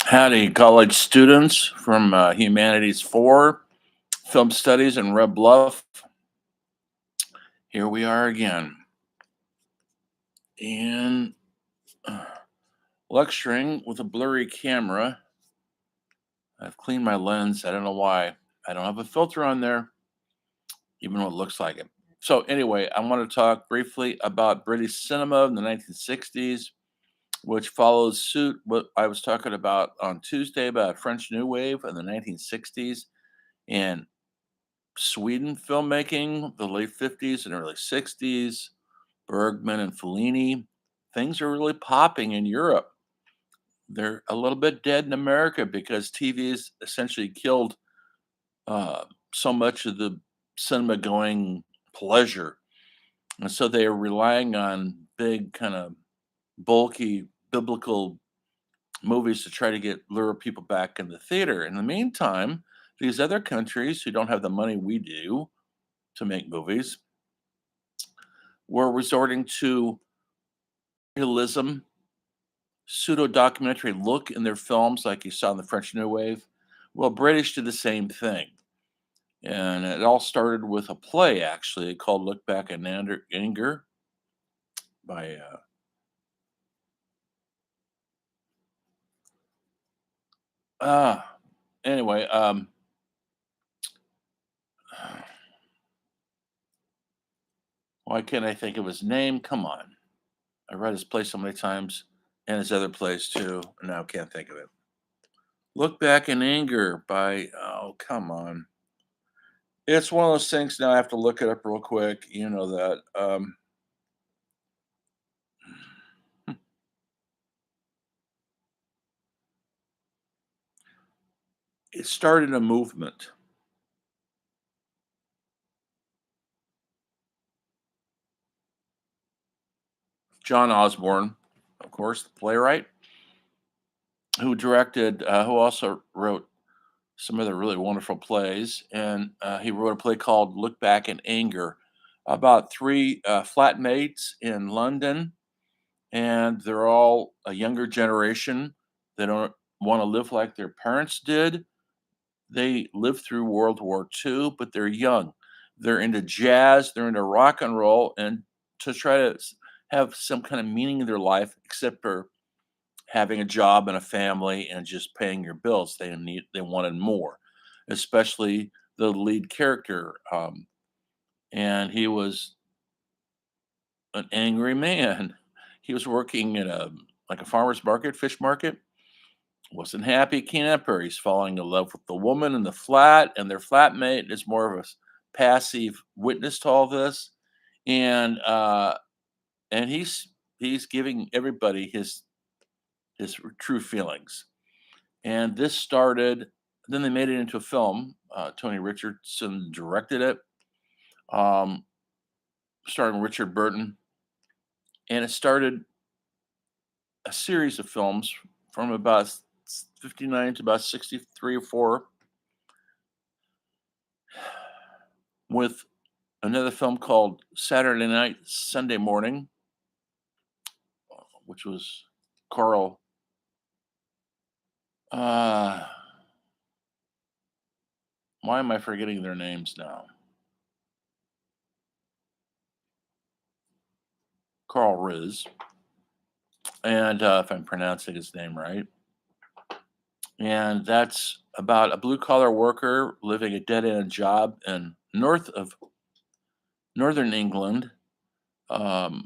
Howdy, college students from Humanities 4, Film Studies and Red Bluff. Here we are again. And uh, lecturing with a blurry camera. I've cleaned my lens. I don't know why. I don't have a filter on there, even though it looks like it. So, anyway, I want to talk briefly about British cinema in the 1960s, which follows suit what I was talking about on Tuesday about French New Wave in the 1960s. And Sweden filmmaking, the late 50s and early 60s, Bergman and Fellini. Things are really popping in Europe. They're a little bit dead in America because TV has essentially killed uh, so much of the cinema going pleasure. And so they are relying on big, kind of bulky biblical movies to try to lure people back in the theater. In the meantime, these other countries who don't have the money we do to make movies were resorting to realism, pseudo documentary look in their films, like you saw in the French New Wave. Well, British did the same thing. And it all started with a play, actually, called Look Back in Anger by, uh, anyway, why can't I think of his name? Come on. I read his play so many times and his other plays too, and now I can't think of it. Look Back in Anger by, oh, come on. It's one of those things now I have to look it up real quick. You know that. It started a movement. John Osborne, of course, the playwright, who also wrote some other really wonderful plays. And he wrote a play called Look Back in Anger about three flatmates in London. And they're all a younger generation. They don't want to live like their parents did. They lived through World War II, but they're young. They're into jazz, they're into rock and roll, and to try to have some kind of meaning in their life, except for having a job and a family and just paying your bills. They wanted more, especially the lead character. And he was an angry man. He was working at a farmer's market, fish market, wasn't happy camper. He's falling in love with the woman in the flat, and their flatmate is more of a passive witness to all this. And he's giving everybody his true feelings. And this started. Then they made it into a film. Tony Richardson directed it, um, starring Richard Burton, and it started a series of films from about 59 to about 63 or 4 with another film called Saturday Night, Sunday Morning, which was Carl. Uh, why am I forgetting their names now? Carl Riz, and if I'm pronouncing his name right, and that's about a blue collar worker living a dead end job in north of northern England. Um,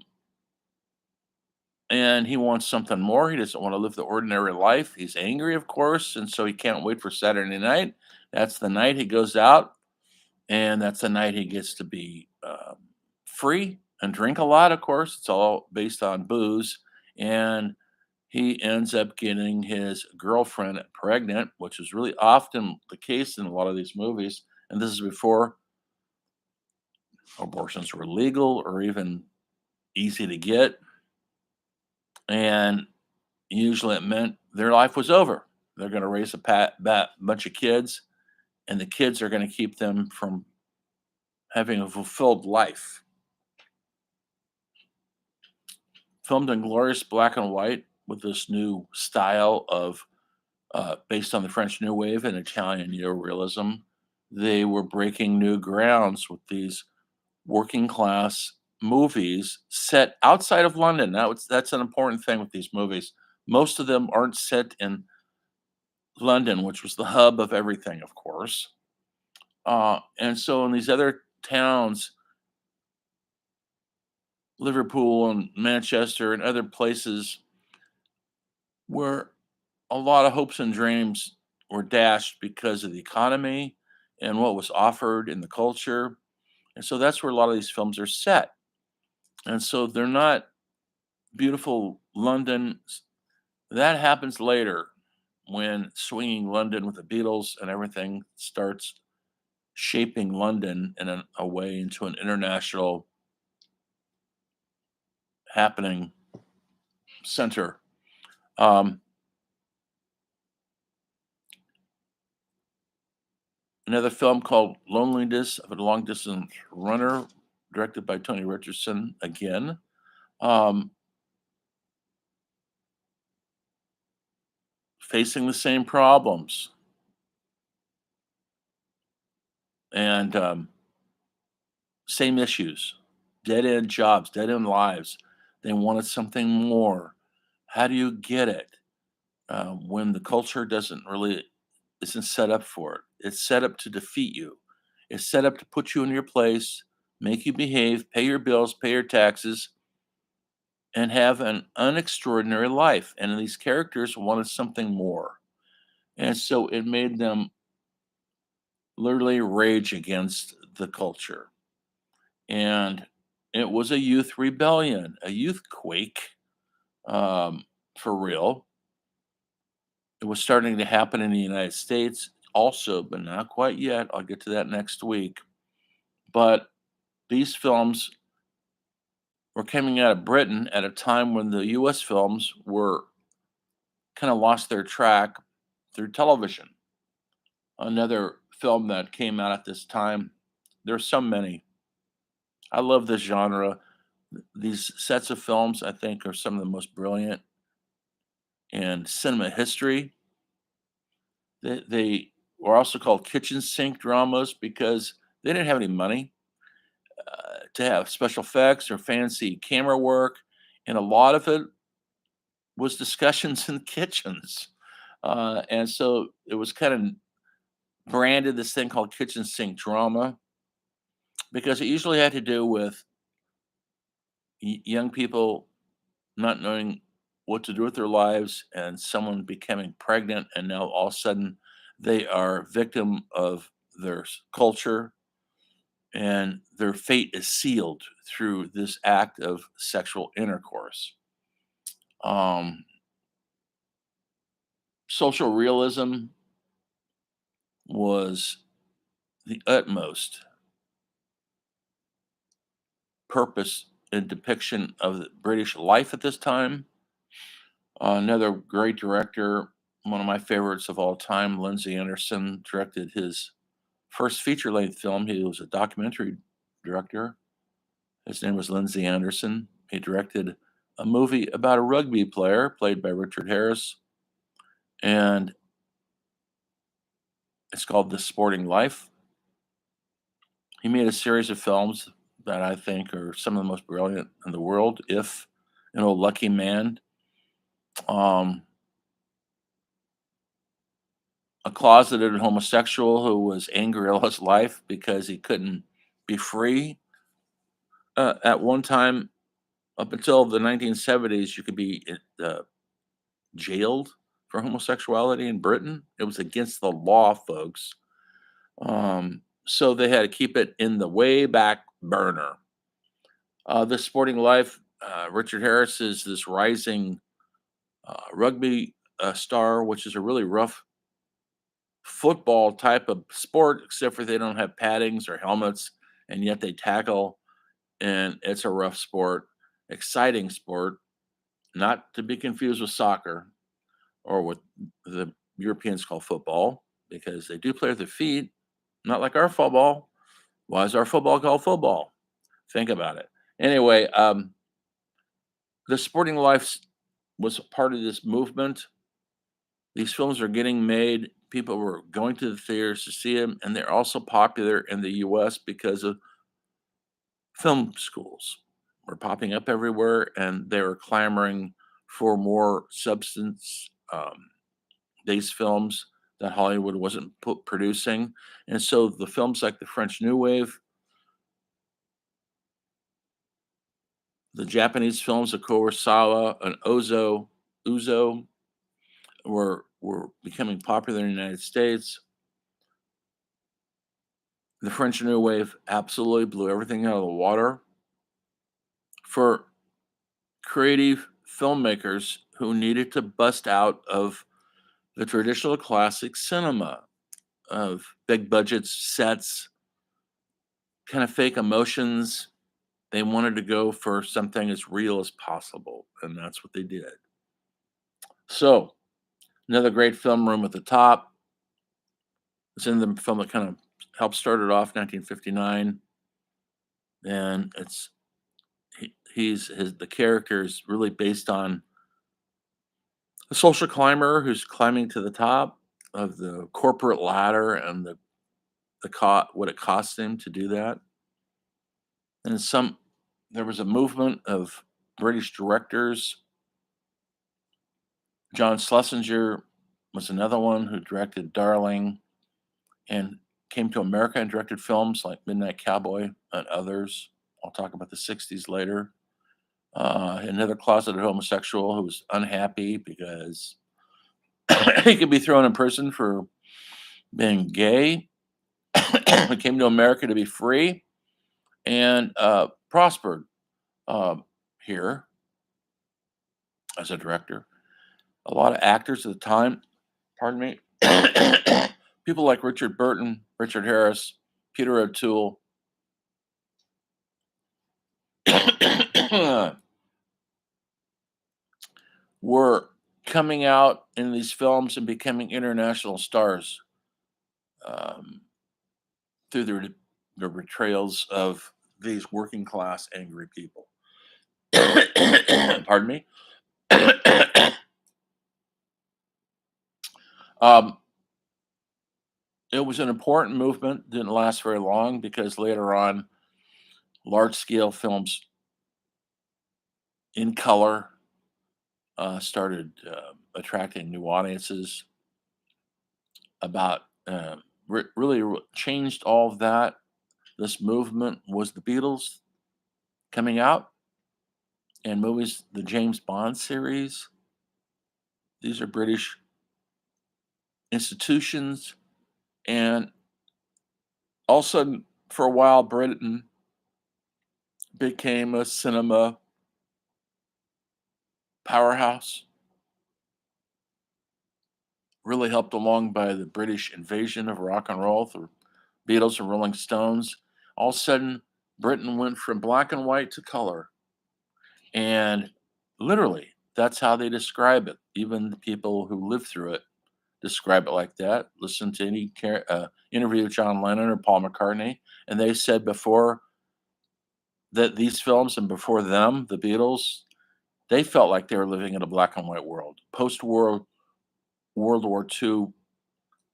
and he wants something more. He doesn't want to live the ordinary life. He's angry, of course, and so he can't wait for Saturday night. That's the night he goes out, and that's the night he gets to be free and drink a lot. Of course, it's all based on booze, and he ends up getting his girlfriend pregnant, which is really often the case in a lot of these movies. And this is before abortions were legal or even easy to get, and usually it meant their life was over. They're going to raise bunch of kids, and the kids are going to keep them from having a fulfilled life. Filmed in glorious black and white with this new style of based on the French New Wave and Italian Neorealism. They were breaking new grounds with these working class movies set outside of London. That's an important thing with these movies. Most of them aren't set in London, which was the hub of everything, of course. And so in these other towns, Liverpool and Manchester and other places where a lot of hopes and dreams were dashed because of the economy and what was offered in the culture. And so that's where a lot of these films are set. And so they're not beautiful London. That happens later when swinging London with the Beatles and everything starts shaping London in a way into an international happening center. Um, Another film called Loneliness of a Long Distance Runner, directed by Tony Richardson again. Um, Facing the same problems and same issues, dead end jobs, dead end lives. They wanted something more. How do you get it when the culture doesn't really isn't set up for it? It's set up to defeat you. It's set up to put you in your place, make you behave, pay your bills, pay your taxes, and have an unextraordinary life. And these characters wanted something more. And so it made them literally rage against the culture. And it was a youth rebellion, a youth quake, um, for real. It was starting to happen in the United States also, but not quite yet. I'll get to that next week. But these films were coming out of Britain at a time when the US films were kind of lost their track through television. Another film that came out at this time, there's so many. I love this genre. These sets of films, I think, are some of the most brilliant in cinema history. They were also called kitchen sink dramas because they didn't have any money to have special effects or fancy camera work, and a lot of it was discussions in kitchens. And so it was kind of branded this thing called kitchen sink drama because it usually had to do with young people not knowing what to do with their lives and someone becoming pregnant, and now all of a sudden they are victim of their culture and their fate is sealed through this act of sexual intercourse. Um, Social realism was the utmost purpose and depiction of the British life at this time. Another great director, one of my favorites of all time, Lindsay Anderson, directed his first feature length film. He was a documentary director. His name was Lindsay Anderson. He directed a movie about a rugby player played by Richard Harris, and it's called The Sporting Life. He made a series of films that I think are some of the most brilliant in the world. If an old lucky man, um, a closeted homosexual who was angry all his life because he couldn't be free. At one time, up until the 1970s, you could be jailed for homosexuality in Britain. It was against the law, folks. So they had to keep it in the way back burner. The Sporting Life, Richard Harris is this rising rugby star, which is a really rough football type of sport, except for they don't have paddings or helmets, and yet they tackle, and it's a rough sport, exciting sport, not to be confused with soccer or what the Europeans call football, because they do play with their feet, not like our football. Why is our football called football? Think about it. Anyway, the Sporting Life was part of this movement These films are getting made. People were going to the theaters to see them, and they're also popular in the US because of film schools were popping up everywhere, and they were clamoring for more substance, based films that Hollywood wasn't producing. And so the films like the French New Wave, the Japanese films of Kurosawa and Uzo were becoming popular in the United States. The French New Wave absolutely blew everything out of the water for creative filmmakers who needed to bust out of the traditional classic cinema of big budgets, sets, kind of fake emotions. They wanted to go for something as real as possible, and that's what they did. So, another great film, Room at the Top. It's in the film that kind of helped start it off, 1959, and the character is really based on a social climber who's climbing to the top of the corporate ladder, and what it costs him to do that. And there was a movement of British directors. John Schlesinger was another one who directed Darling and came to America and directed films like Midnight Cowboy and others. I'll talk about the 60s later. Another closeted homosexual who was unhappy because he could be thrown in prison for being gay. He came to America to be free and prospered here as a director. A lot of actors at the time, pardon me, people like Richard Burton, Richard Harris, Peter O'Toole, were coming out in these films and becoming international stars um, through their portrayals of these working class angry people. Pardon me. um, it was an important movement. Didn't last very long because later on, large scale films in color started attracting new audiences. About changed all of that. This movement was the Beatles coming out and movies, the James Bond series. These are British institutions, and all of a sudden, for a while, Britain became a cinema powerhouse. Really helped along by the British invasion of rock and roll through Beatles and Rolling Stones. All of a sudden, Britain went from black and white to color. And literally, that's how they describe it. Even the people who live through it describe it like that. Listen to any interview with John Lennon or Paul McCartney, and they said before that these films and before them, the Beatles, they felt like they were living in a black and white world. Post-war World War II,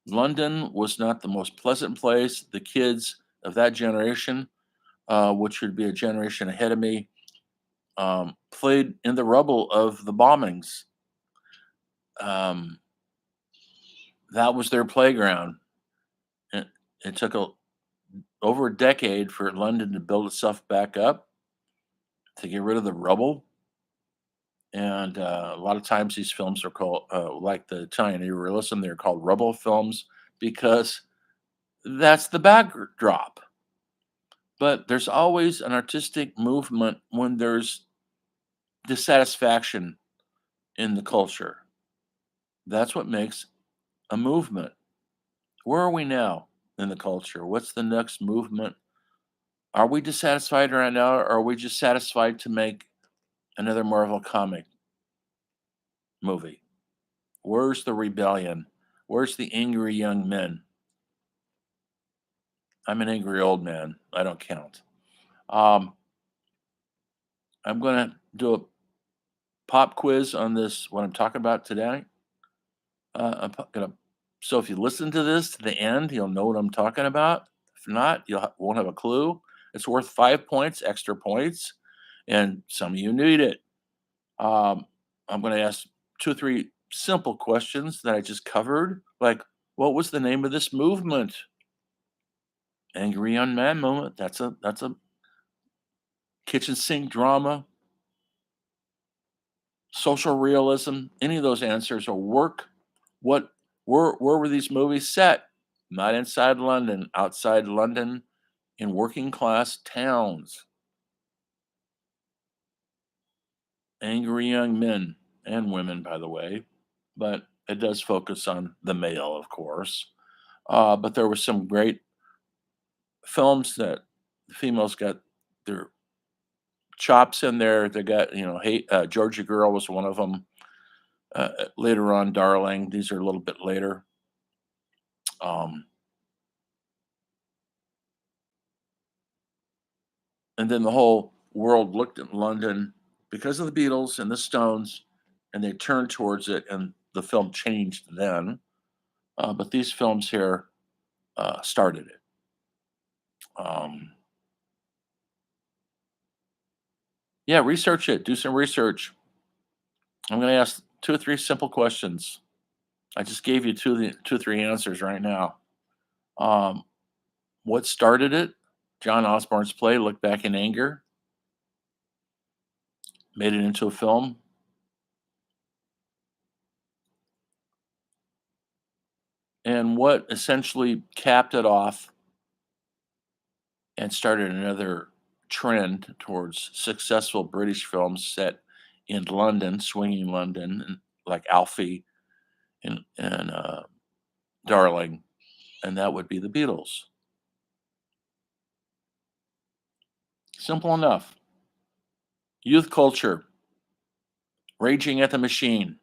London was not the most pleasant place. The kids of that generation, which would be a generation ahead of me, played in the rubble of the bombings. Um, that was their playground. It took over a decade for London to build itself back up, to get rid of the rubble. And a lot of times these films are called, like the Italian Neorealism, they're called rubble films because that's the backdrop. But there's always an artistic movement when there's dissatisfaction in the culture. That's what makes a movement. Where are we now in the culture? What's the next movement? Are we dissatisfied right now, or are we just satisfied to make another Marvel comic movie? Where's the rebellion? Where's the angry young men? I'm an angry old man. I don't count. Um, I'm going to do a pop quiz on this, what I'm talking about today. So if you listen to this to the end, you'll know what I'm talking about. If not, won't have a clue. It's worth 5 points, extra points, and some of you need it. Um, I'm going to ask two or three simple questions that I just covered, like what was the name of this movement? Angry Young Man moment. That's a kitchen sink drama, social realism. Any of those answers will work. What where were these movies set? Not inside London, outside London, in working class towns. Angry young men and women, by the way, but it does focus on the male, of course. But there were some great films that the females got their chops in there. They got, hey, Georgia Girl was one of them. Later on, Darling. These are a little bit later. Um, and then the whole world looked at London because of the Beatles and the Stones, and they turned towards it, and the film changed then. But these films here started it. Um, yeah, research it. Do some research. I'm going to ask two or three simple questions. I just gave you two or three answers right now. Um, what started it? John Osborne's play, Look Back in Anger, made it into a film. And what essentially capped it off and started another trend towards successful British films set in London, swinging London, like Alfie and Darling, and that would be the Beatles. Simple enough. Youth culture, raging at the machine.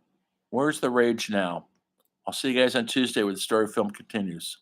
Where's the rage now? I'll see you guys on Tuesday where the story film continues.